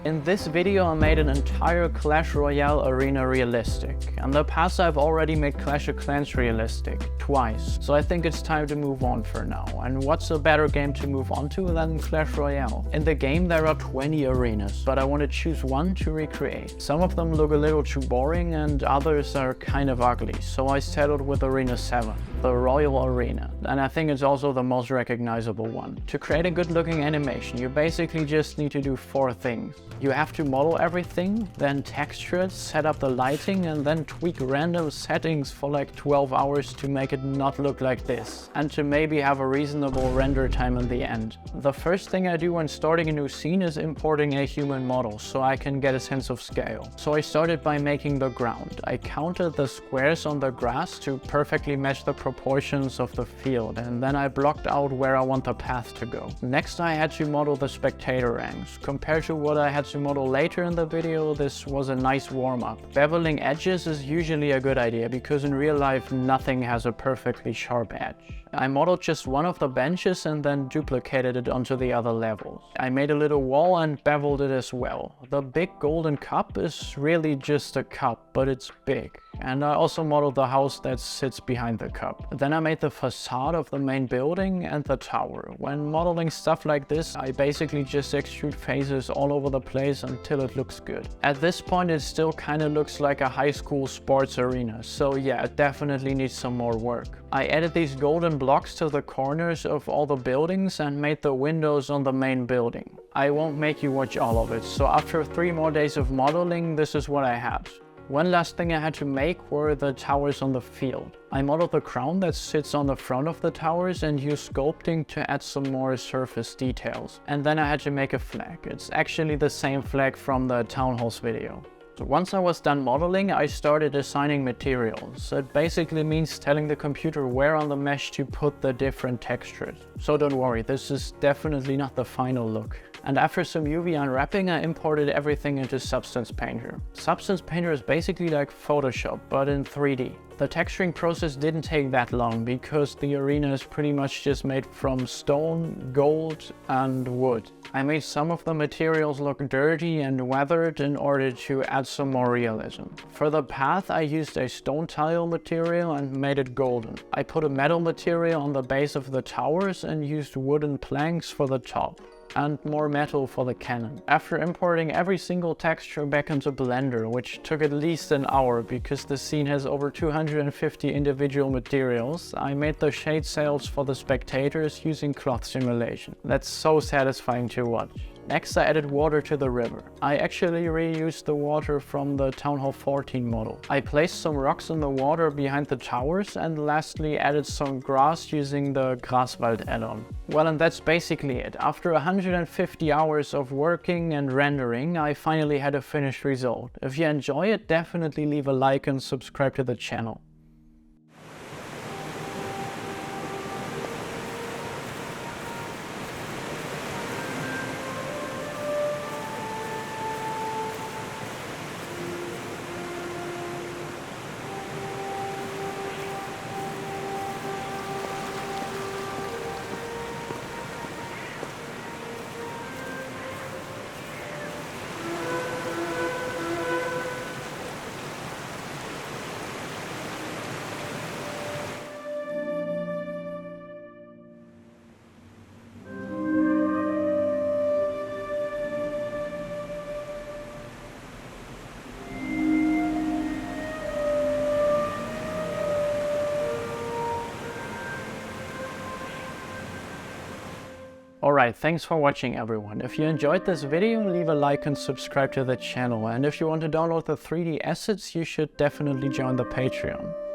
In this video I made an entire Clash Royale arena realistic. In the past I've already made Clash of Clans realistic, twice, so I think it's time to move on for now. And what's a better game to move on to than Clash Royale? In the game there are 20 arenas, but I want to choose one to recreate. Some of them look a little too boring and others are kind of ugly, so I settled with Arena 7, the Royal Arena. And I think it's also the most recognizable one. To create a good looking animation, you basically just need to do 4 things. You have to model everything, then texture it, set up the lighting, and then tweak random settings for like 12 hours to make it not look like this, and to maybe have a reasonable render time in the end. The first thing I do when starting a new scene is importing a human model, so I can get a sense of scale. So I started by making the ground. I counted the squares on the grass to perfectly match the proportions of the field, and then I blocked out where I want the path to go. Next I had to model the spectator ranks. Compared to what I had to model later in the video, this was a nice warm-up. Beveling edges is usually a good idea because in real life nothing has a perfectly sharp edge. I modeled just one of the benches and then duplicated it onto the other levels. I made a little wall and beveled it as well. The big golden cup is really just a cup, but it's big. And I also modeled the house that sits behind the cup. Then I made the facade of the main building and the tower. When modeling stuff like this, I basically just extrude faces all over the place until it looks good. At this point it still kinda looks like a high school sports arena, so yeah, it definitely needs some more work. I added these golden blocks to the corners of all the buildings and made the windows on the main building. I won't make you watch all of it, so after 3 more days of modeling, this is what I had. One last thing I had to make were the towers on the field. I modeled the crown that sits on the front of the towers and used sculpting to add some more surface details. And then I had to make a flag. It's actually the same flag from the town halls video. So once I was done modeling, I started assigning materials. It basically means telling the computer where on the mesh to put the different textures. So don't worry, this is definitely not the final look. And after some UV unwrapping, I imported everything into Substance Painter. Substance Painter is basically like Photoshop, but in 3D. The texturing process didn't take that long because the arena is pretty much just made from stone, gold and wood. I made some of the materials look dirty and weathered in order to add some more realism. For the path I used a stone tile material and made it golden. I put a metal material on the base of the towers and used wooden planks for the top, and more metal for the cannon. After importing every single texture back into Blender, which took at least an hour because the scene has over 250 individual materials, I made the shade sails for the spectators using cloth simulation. That's so satisfying to watch. Next I added water to the river. I actually reused the water from the Town Hall 14 model. I placed some rocks in the water behind the towers and lastly added some grass using the Graswald add-on. Well, and that's basically it. After 150 hours of working and rendering, I finally had a finished result. If you enjoy it, definitely leave a like and subscribe to the channel. Alright, thanks for watching everyone. If you enjoyed this video, leave a like and subscribe to the channel. And if you want to download the 3D assets, you should definitely join the Patreon.